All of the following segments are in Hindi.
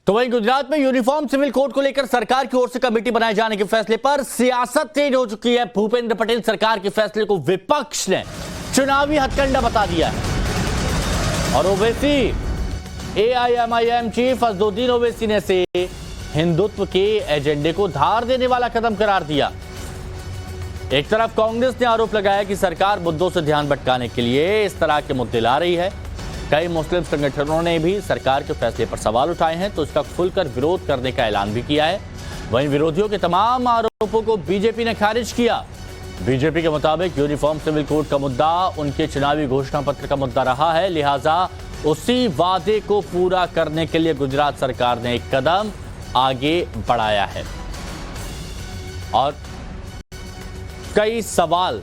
तो वहीं गुजरात में यूनिफॉर्म सिविल कोड को लेकर सरकार की ओर से कमेटी बनाए जाने के फैसले पर सियासत तेज हो चुकी है। भूपेंद्र पटेल सरकार के फैसले को विपक्ष ने चुनावी हथकंडा बता दिया है और ओवैसी एआईएमआईएम चीफ असदुद्दीन ओवैसी ने इसे हिंदुत्व के एजेंडे को धार देने वाला कदम करार दिया। एक तरफ कांग्रेस ने आरोप लगाया कि सरकार मुद्दों से ध्यान भटकाने के लिए इस तरह के मुद्दे ला रही है। कई मुस्लिम संगठनों ने भी सरकार के फैसले पर सवाल उठाए हैं तो इसका खुलकर विरोध करने का ऐलान भी किया है। वहीं विरोधियों के तमाम आरोपों को बीजेपी ने खारिज किया। बीजेपी के मुताबिक यूनिफॉर्म सिविल कोड का मुद्दा उनके चुनावी घोषणा पत्र का मुद्दा रहा है, लिहाजा उसी वादे को पूरा करने के लिए गुजरात सरकार ने एक कदम आगे बढ़ाया है और कई सवाल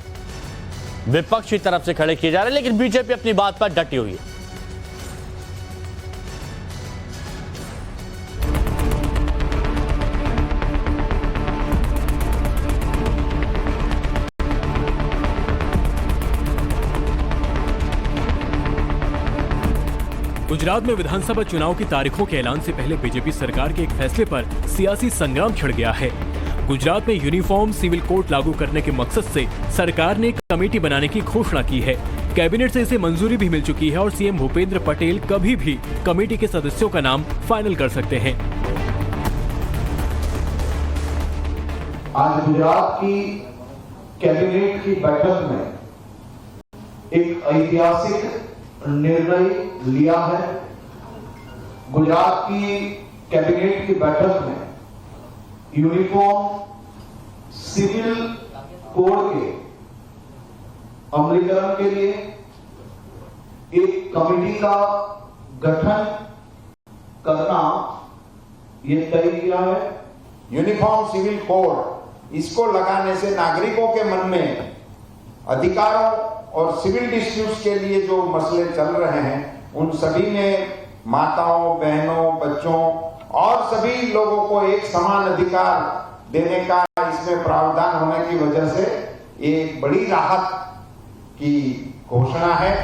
विपक्ष की तरफ से खड़े किए जा रहे हैं, लेकिन बीजेपी अपनी बात पर डटी हुई है। गुजरात में विधानसभा चुनाव की तारीखों के ऐलान से पहले बीजेपी सरकार के एक फैसले पर सियासी संग्राम छिड़ गया है। गुजरात में यूनिफॉर्म सिविल कोड लागू करने के मकसद से सरकार ने कमेटी बनाने की घोषणा की है। कैबिनेट से इसे मंजूरी भी मिल चुकी है और सीएम भूपेंद्र पटेल कभी भी कमेटी के सदस्यों का नाम फाइनल कर सकते हैं। आज गुजरात की कैबिनेट की बैठक में एक ऐतिहासिक निर्णय लिया है। गुजरात की कैबिनेट की बैठक में यूनिफॉर्म सिविल कोड के अमलीकरण के लिए एक कमेटी का गठन करना ये तय किया है। यूनिफॉर्म सिविल कोड इसको लगाने से नागरिकों के मन में अधिकारों और सिविल डिस्प्यूट्स के लिए जो मसले चल रहे हैं उन सभी में माताओं, बहनों, बच्चों और सभी लोगों को एक समान अधिकार देने का इसमें प्रावधान होने की वजह से एक बड़ी राहत की घोषणा है।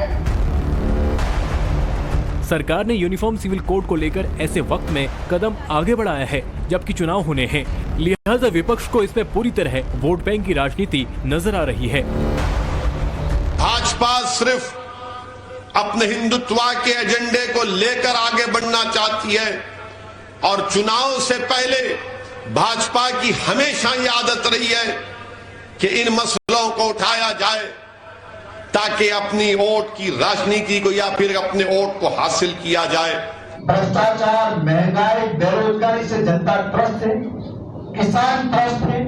सरकार ने यूनिफॉर्म सिविल कोड को लेकर ऐसे वक्त में कदम आगे बढ़ाया है जबकि चुनाव होने हैं, लिहाजा विपक्ष को इसमें पूरी तरह वोट बैंक की राजनीति नजर आ रही है। भाजपा सिर्फ अपने हिंदुत्व के एजेंडे को लेकर आगे बढ़ना चाहती है और चुनाव से पहले भाजपा की हमेशा ये आदत रही है कि इन मसलों को उठाया जाए ताकि अपनी वोट की राजनीति को या फिर अपने वोट को हासिल किया जाए। भ्रष्टाचार, महंगाई, बेरोजगारी से जनता त्रस्त है, किसान त्रस्त है,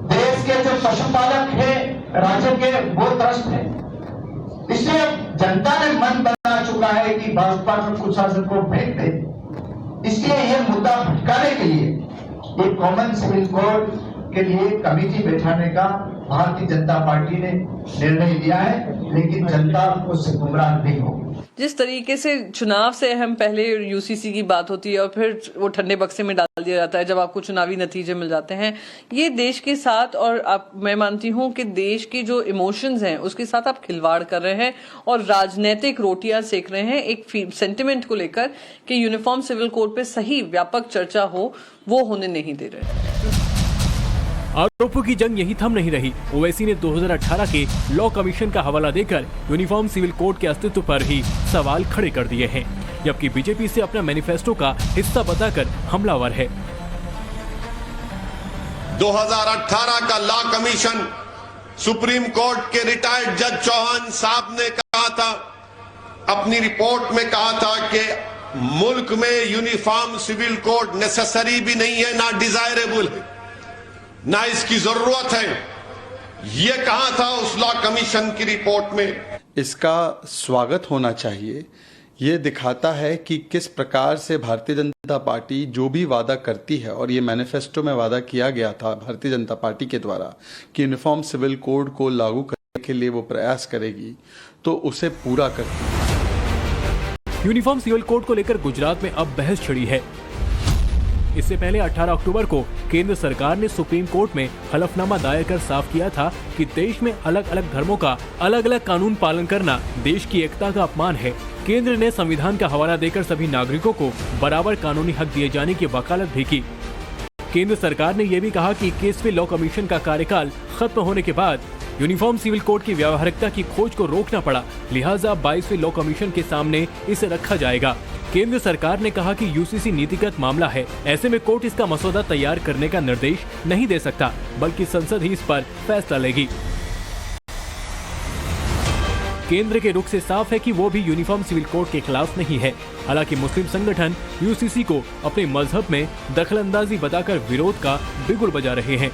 देश के जो पशुपालक है राज्य के वो त्रस्त है। इसलिए जनता ने मन बना चुका है कि भाजपा में कुशासन को फेंक दे। इसलिए यह मुद्दा भटकाने के लिए एक कॉमन सिविल कोड के लिए कमेटी बैठाने का भारतीय जनता पार्टी ने निर्णय लिया है, लेकिन जनता उससे गुमराह नहीं होगी। जिस तरीके से चुनाव से हम पहले यूसीसी की बात होती है और फिर वो ठंडे बक्से में डाल दिया जाता है जब आपको चुनावी नतीजे मिल जाते हैं, ये देश के साथ और मैं मानती हूँ कि देश की जो इमोशंस हैं उसके साथ आप खिलवाड़ कर रहे हैं और राजनीतिक रोटियां सेक रहे हैं एक सेंटिमेंट को लेकर कि यूनिफॉर्म सिविल कोड पे सही व्यापक चर्चा हो, वो होने नहीं दे रहे। आरोपों की जंग यही थम नहीं रही। ओवैसी ने 2018 के लॉ कमीशन का हवाला देकर यूनिफॉर्म सिविल कोड के अस्तित्व पर ही सवाल खड़े कर दिए हैं, जबकि बीजेपी इसे अपना मैनिफेस्टो का हिस्सा बताकर हमलावर है। 2018 का लॉ कमीशन सुप्रीम कोर्ट के रिटायर्ड जज चौहान साहब ने कहा था, अपनी रिपोर्ट में कहा था कि मुल्क में यूनिफॉर्म सिविल कोड नेसेसरी भी नहीं है, ना डिजायरेबल है, ना इसकी जरूरत है। ये कहा था उस लॉ कमीशन की रिपोर्ट में। इसका स्वागत होना चाहिए। ये दिखाता है कि किस प्रकार से भारतीय जनता पार्टी जो भी वादा करती है, और ये मैनिफेस्टो में वादा किया गया था भारतीय जनता पार्टी के द्वारा कि यूनिफॉर्म सिविल कोड को लागू करने के लिए वो प्रयास करेगी, तो उसे पूरा करती है। यूनिफॉर्म सिविल कोड को लेकर गुजरात में अब बहस छिड़ी है। इससे पहले 18 अक्टूबर को केंद्र सरकार ने सुप्रीम कोर्ट में हलफनामा दायर कर साफ किया था कि देश में अलग अलग धर्मों का अलग अलग कानून पालन करना देश की एकता का अपमान है। केंद्र ने संविधान का हवाला देकर सभी नागरिकों को बराबर कानूनी हक दिए जाने की वकालत भी की। केंद्र सरकार ने यह भी कहा कि 21वें लॉ कमीशन का कार्यकाल खत्म होने के बाद यूनिफॉर्म सिविल कोड की व्यावहारिकता की खोज को रोकना पड़ा, लिहाजा 22वें लॉ कमीशन के सामने इसे रखा जाएगा। केंद्र सरकार ने कहा कि यूसीसी नीतिगत मामला है, ऐसे में कोर्ट इसका मसौदा तैयार करने का निर्देश नहीं दे सकता, बल्कि संसद ही इस पर फैसला लेगी। केंद्र के रुख से साफ है कि वो भी यूनिफॉर्म सिविल कोड के खिलाफ नहीं है। हालांकि मुस्लिम संगठन यूसीसी को अपने मजहब में दखलंदाजी बताकर विरोध का बिगुल बजा रहे हैं।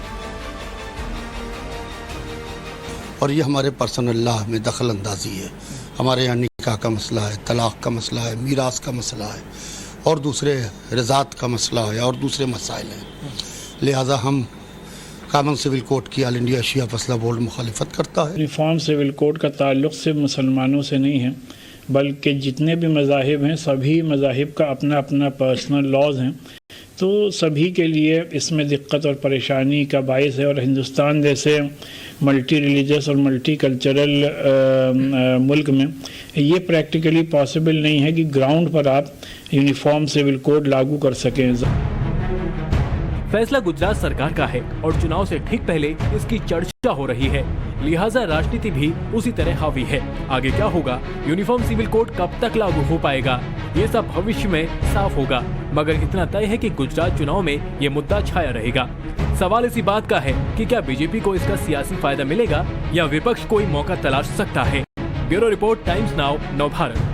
और ये हमारे पर्सनल लॉ में दखल अंदाजी है। हमारे यहाँ निकाह का मसला है, तलाक का मसला है, मीरास का मसला है और दूसरे रज़ात का मसला है और दूसरे मसाइल हैं। लिहाजा हम कॉमन सिविल कोड की ऑल इंडिया शिया फैसला बोर्ड मुखालिफत करता है। यूनिफॉर्म सिविल कोड का ताल्लुक़ सिर्फ मुसलमानों से नहीं है, बल्कि जितने भी मज़ाहिब हैं सभी मज़ाहिब का अपना अपना पर्सनल लॉज हैं, तो सभी के लिए इसमें दिक्कत और परेशानी का बायस है। और हिंदुस्तान जैसे मल्टी रिलीजियस और मल्टी कल्चरल मुल्क में ये प्रैक्टिकली पॉसिबल नहीं है कि ग्राउंड पर आप यूनिफॉर्म सिविल कोड लागू कर सकें। फैसला गुजरात सरकार का है और चुनाव से ठीक पहले इसकी चर्चा हो रही है, लिहाजा राजनीति भी उसी तरह हावी है। आगे क्या होगा, यूनिफॉर्म सिविल कोड कब तक लागू हो पाएगा, ये सब भविष्य में साफ होगा, मगर इतना तय है कि गुजरात चुनाव में ये मुद्दा छाया रहेगा। सवाल इसी बात का है कि क्या बीजेपी को इसका सियासी फायदा मिलेगा या विपक्ष कोई मौका तलाश सकता है। Bureau report, times now, Navbharat.